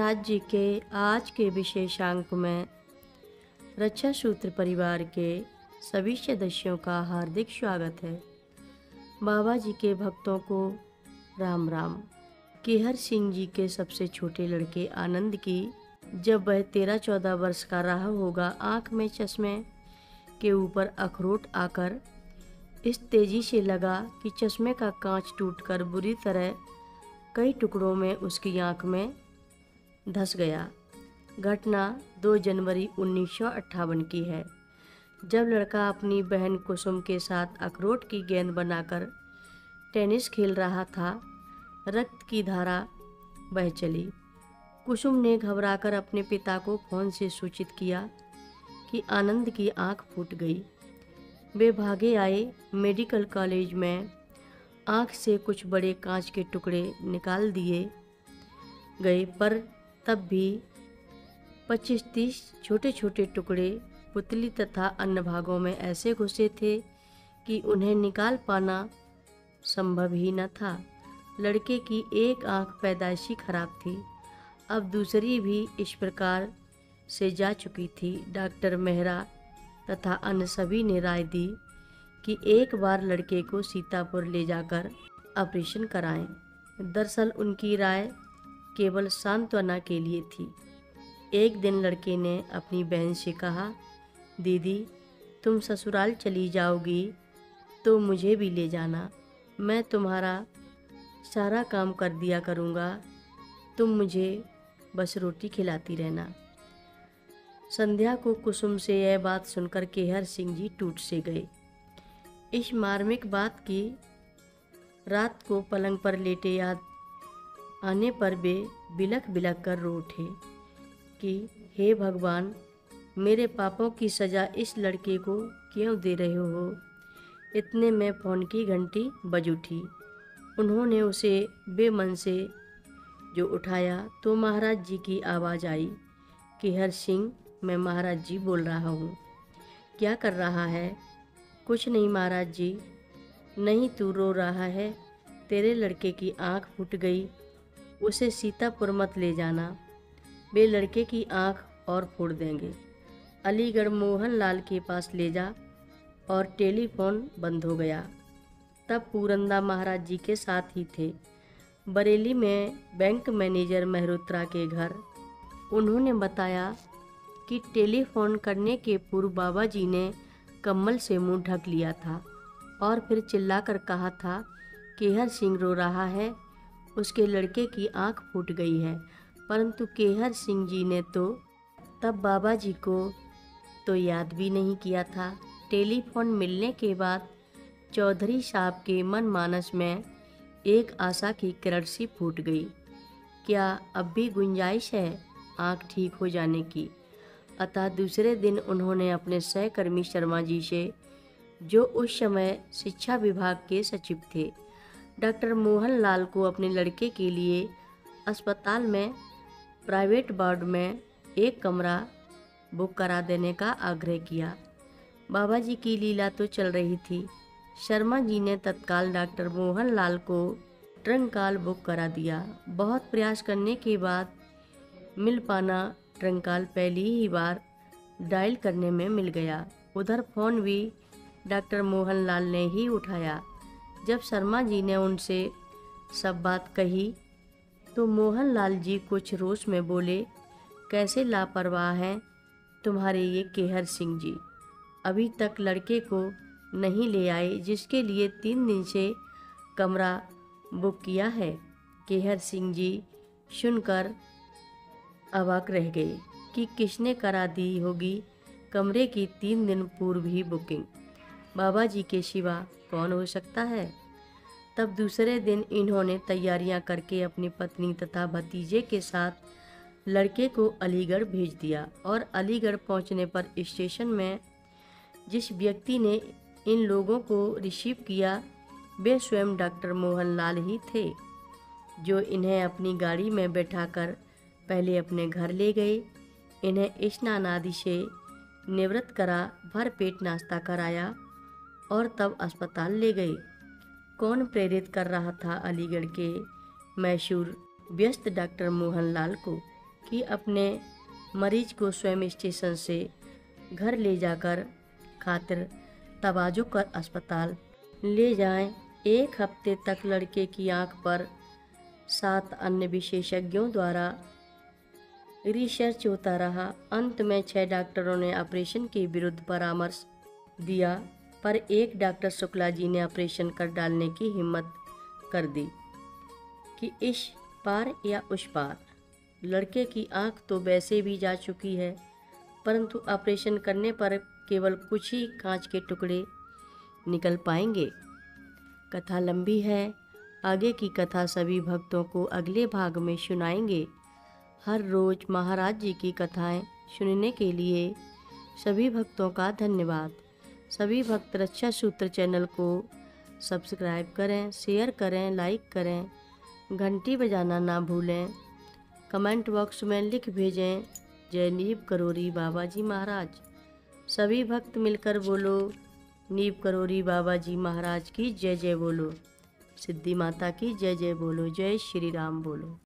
महाराज जी के आज के विशेषांक में रक्षा सूत्र परिवार के सभी सदस्यों का हार्दिक स्वागत है। बाबा जी के भक्तों को राम राम। केहर सिंह जी के सबसे छोटे लड़के आनंद की जब वह 13-14 वर्ष का रहा होगा, आँख में चश्मे के ऊपर अखरोट आकर इस तेजी से लगा कि चश्मे का कांच टूटकर बुरी तरह कई टुकड़ों में उसकी आँख में धंस गया। घटना 2 जनवरी 1958 की है, जब लड़का अपनी बहन कुसुम के साथ अखरोट की गेंद बनाकर टेनिस खेल रहा था। रक्त की धारा बह चली। कुसुम ने घबराकर अपने पिता को फोन से सूचित किया कि आनंद की आंख फूट गई। वे भागे आए। मेडिकल कॉलेज में आंख से कुछ बड़े कांच के टुकड़े निकाल दिए गए, पर तब भी 25-30 छोटे छोटे टुकड़े पुतली तथा अन्य भागों में ऐसे घुसे थे कि उन्हें निकाल पाना संभव ही न था। लड़के की एक आंख पैदाइशी खराब थी, अब दूसरी भी इस प्रकार से जा चुकी थी। डॉक्टर मेहरा तथा अन्य सभी ने राय दी कि एक बार लड़के को सीतापुर ले जाकर ऑपरेशन कराएं। दरअसल उनकी राय केवल सांत्वना के लिए थी। एक दिन लड़के ने अपनी बहन से कहा, दीदी तुम ससुराल चली जाओगी तो मुझे भी ले जाना, मैं तुम्हारा सारा काम कर दिया करूँगा, तुम मुझे बस रोटी खिलाती रहना। संध्या को कुसुम से यह बात सुनकर केहर सिंह जी टूट से गए। इस मार्मिक बात की रात को पलंग पर लेटे याद आने पर वे बिलख बिलख कर रो उठे कि हे भगवान, मेरे पापों की सज़ा इस लड़के को क्यों दे रहे हो। इतने में फ़ोन की घंटी बज उठी। उन्होंने उसे बेमन से जो उठाया तो महाराज जी की आवाज़ आई, केहर सिंह, मैं महाराज जी बोल रहा हूँ। क्या कर रहा है? कुछ नहीं महाराज जी। नहीं, तू रो रहा है, तेरे लड़के की आँख फूट गई, उसे सीतापुर मत ले जाना, वे लड़के की आँख और फोड़ देंगे। अलीगढ़ मोहन लाल के पास ले जा। और टेलीफोन बंद हो गया। तब पूरंदा महाराज जी के साथ ही थे, बरेली में बैंक मैनेजर मेहरोत्रा के घर। उन्होंने बताया कि टेलीफोन करने के पूर्व बाबा जी ने कम्बल से मुंह ढक लिया था और फिर चिल्लाकर कहा था, केहर सिंह रो रहा है, उसके लड़के की आंख फूट गई है। परंतु केहर सिंह जी ने तो तब बाबा जी को तो याद भी नहीं किया था। टेलीफोन मिलने के बाद चौधरी साहब के मन मानस में एक आशा की किरण सी फूट गई। क्या अब भी गुंजाइश है आंख ठीक हो जाने की? अतः दूसरे दिन उन्होंने अपने सहकर्मी शर्मा जी से, जो उस समय शिक्षा विभाग के सचिव थे, डॉक्टर मोहन लाल को अपने लड़के के लिए अस्पताल में प्राइवेट वार्ड में एक कमरा बुक करा देने का आग्रह किया। बाबा जी की लीला तो चल रही थी। शर्मा जी ने तत्काल डॉक्टर मोहन लाल को ट्रंकाल बुक करा दिया। बहुत प्रयास करने के बाद मिल पाना ट्रंकाल पहली ही बार डायल करने में मिल गया। उधर फ़ोन भी डॉक्टर मोहन लाल ने ही उठाया। जब शर्मा जी ने उनसे सब बात कही तो मोहन लाल जी कुछ रोष में बोले, कैसे लापरवाह हैं तुम्हारे ये केहर सिंह जी, अभी तक लड़के को नहीं ले आए जिसके लिए 3 दिन से कमरा बुक किया है। केहर सिंह जी सुनकर अवाक रह गए कि किसने करा दी होगी कमरे की 3 दिन पूर्व ही बुकिंग। बाबा जी के सिवा कौन हो सकता है। तब दूसरे दिन इन्होंने तैयारियां करके अपनी पत्नी तथा भतीजे के साथ लड़के को अलीगढ़ भेज दिया। और अलीगढ़ पहुंचने पर स्टेशन में जिस व्यक्ति ने इन लोगों को रिसीव किया, वे स्वयं डॉक्टर मोहन लाल ही थे, जो इन्हें अपनी गाड़ी में बैठाकर पहले अपने घर ले गए। इन्हें स्नान आदि से निवृत्त करा, भर पेट नाश्ता कराया और तब अस्पताल ले गए। कौन प्रेरित कर रहा था अलीगढ़ के मशहूर व्यस्त डॉक्टर मोहन लाल को? कि अपने मरीज को स्वयं स्टेशन से घर ले जाकर खातिर तवाजो कर अस्पताल ले जाएं। 1 हफ्ते तक लड़के की आंख पर 7 अन्य विशेषज्ञों द्वारा रिसर्च होता रहा। अंत में 6 डॉक्टरों ने ऑपरेशन के विरुद्ध परामर्श दिया, पर एक डॉक्टर शुक्ला जी ने ऑपरेशन कर डालने की हिम्मत कर दी कि इस पार या उस पार। लड़के की आंख तो वैसे भी जा चुकी है, परंतु ऑपरेशन करने पर केवल कुछ ही कांच के टुकड़े निकल पाएंगे। कथा लंबी है, आगे की कथा सभी भक्तों को अगले भाग में सुनाएंगे। हर रोज महाराज जी की कथाएं सुनने के लिए सभी भक्तों का धन्यवाद। सभी भक्त रक्षा सूत्र चैनल को सब्सक्राइब करें, शेयर करें, लाइक करें, घंटी बजाना ना भूलें। कमेंट बॉक्स में लिख भेजें, जय नीव करोरी बाबा जी महाराज। सभी भक्त मिलकर बोलो, नीव करोरी बाबा जी महाराज की जय जय बोलो, सिद्धि माता की जय जय बोलो, जय श्री राम बोलो।